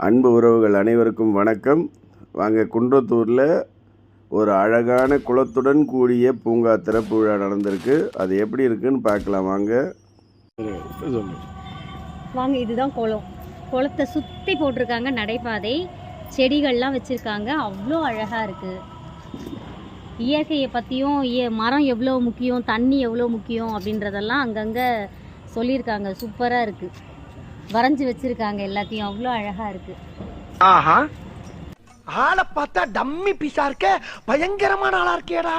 அன்பு உறவுகள் அனைவருக்கும் வணக்கம். வாங்க, குன்றத்தூரில் ஒரு அழகான குளத்துடன் கூடிய பூங்கா திறப்பு விழா நடந்திருக்கு. அது எப்படி இருக்குன்னு பார்க்கலாம் வாங்க. வாங்க, இதுதான் குளம். குளத்தை சுற்றி போட்டிருக்காங்க நடைபாதை, செடிகள்லாம் வச்சுருக்காங்க. அவ்வளோ அழகாக இருக்குது. இயற்கையை பற்றியும் மரம் எவ்வளோ முக்கியம், தண்ணி எவ்வளோ முக்கியம் அப்படின்றதெல்லாம் அங்கங்கே சொல்லியிருக்காங்க. சூப்பராக இருக்குது. வரைஞ்சி வச்சுருக்காங்க எல்லாத்தையும். அவ்வளோ அழகாக இருக்குது. ஆஹா, ஆளை பார்த்தா டம்மி பீஸா இருக்க, பயங்கரமான ஆளா இருக்கேடா.